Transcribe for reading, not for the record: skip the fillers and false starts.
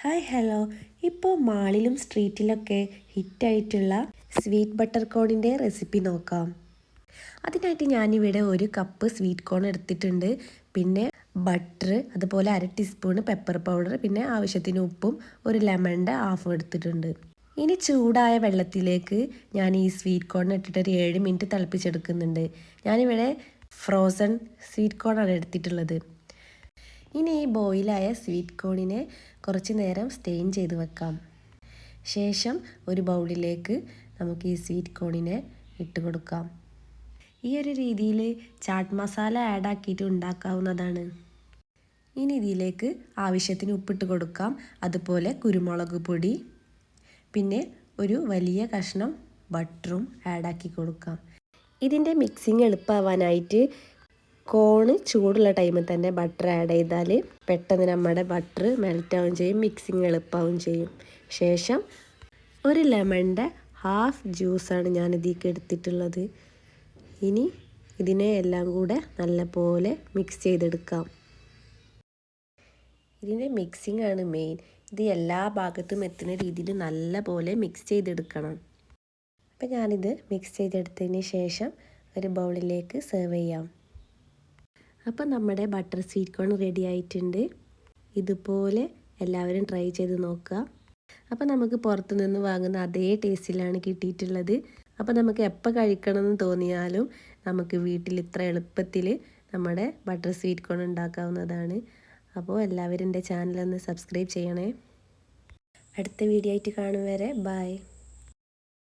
Hi hello. ഇപ്പോൾ മാളിലും സ്ട്രീറ്റിലൊക്കെ ഹിറ്റായിട്ടുള്ള sweet butter കോണിൻ്റെ recipe നോക്കാം. അതിനായിട്ട് ഞാനിവിടെ ഒരു കപ്പ് സ്വീറ്റ് കോൺ എടുത്തിട്ടുണ്ട്. പിന്നെ ബട്ടർ, അതുപോലെ 1/2 ടീസ്പൂൺ പെപ്പർ പൗഡർ, പിന്നെ ആവശ്യത്തിന് ഉപ്പും ഒരു ലെമണിൻ്റെ ഹാഫും എടുത്തിട്ടുണ്ട്. ഇനി ചൂടായ വെള്ളത്തിലേക്ക് ഞാൻ ഈ സ്വീറ്റ് കോൺ ഇട്ടിട്ട് ഒരു 7 മിനിറ്റ് തിളപ്പിച്ചെടുക്കുന്നുണ്ട്. ഞാനിവിടെ ഫ്രോസൺ സ്വീറ്റ് കോണാണ് എടുത്തിട്ടുള്ളത്. ഇനി ഈ ബോയിലായ സ്വീറ്റ് കോണിനെ കുറച്ച് നേരം സ്റ്റെയിൻ ചെയ്ത് വെക്കാം. ശേഷം ഒരു ബൗളിലേക്ക് നമുക്ക് ഈ സ്വീറ്റ് കോണിനെ ഇട്ട് കൊടുക്കാം. ഈ ഒരു രീതിയിൽ ചാട്ട് മസാല ആഡ് ആക്കിയിട്ട് ഉണ്ടാക്കാവുന്നതാണ്. ഇനി ഇതിലേക്ക് ആവശ്യത്തിന് ഉപ്പിട്ട് കൊടുക്കാം. അതുപോലെ കുരുമുളക് പൊടി, പിന്നെ ഒരു വലിയ കഷ്ണം ബട്ടറും ആഡാക്കി കൊടുക്കാം. ഇതിൻ്റെ മിക്സിങ് എളുപ്പമാവാനായിട്ട് കോണ് ചൂടുള്ള ടൈമിൽ തന്നെ ബട്ടർ ആഡ് ചെയ്താൽ പെട്ടെന്ന് നമ്മുടെ ബട്ടർ മെൽറ്റ് ആവുകയും ചെയ്യും, മിക്സിങ് എളുപ്പമാവുകയും ചെയ്യും. ശേഷം ഒരു ലെമണിൻ്റെ ഹാഫ് ജ്യൂസാണ് ഞാൻ ഇതിലേക്ക് എടുത്തിട്ടുള്ളത്. ഇനി ഇതിനെ എല്ലാം കൂടെ നല്ലപോലെ മിക്സ് ചെയ്തെടുക്കാം. ഇതിൻ്റെ മിക്സിങ് ആണ് മെയിൻ. ഇത് എല്ലാ ഭാഗത്തും എത്തുന്ന രീതിയിൽ നല്ലപോലെ മിക്സ് ചെയ്തെടുക്കണം. അപ്പം ഞാനിത് മിക്സ് ചെയ്തെടുത്തതിന് ശേഷം ഒരു ബൗളിലേക്ക് സെർവ് ചെയ്യാം. അപ്പം നമ്മുടെ ബട്ടർ സ്വീറ്റ് കോൺ റെഡി ആയിട്ടുണ്ട്. ഇതുപോലെ എല്ലാവരും ട്രൈ ചെയ്ത് നോക്കുക. അപ്പം നമുക്ക് പുറത്തു നിന്ന് വാങ്ങുന്ന അതേ ടേസ്റ്റിലാണ് കിട്ടിയിട്ടുള്ളത്. അപ്പം നമുക്ക് എപ്പോൾ കഴിക്കണമെന്ന് തോന്നിയാലും നമുക്ക് വീട്ടിൽ ഇത്ര എളുപ്പത്തിൽ നമ്മുടെ ബട്ടർ സ്വീറ്റ് കോൺ ഉണ്ടാക്കാവുന്നതാണ്. അപ്പോൾ എല്ലാവരും എൻ്റെ ചാനലൊന്ന് സബ്സ്ക്രൈബ് ചെയ്യണേ. അടുത്ത വീഡിയോ ആയിട്ട് കാണും വരെ ബൈ.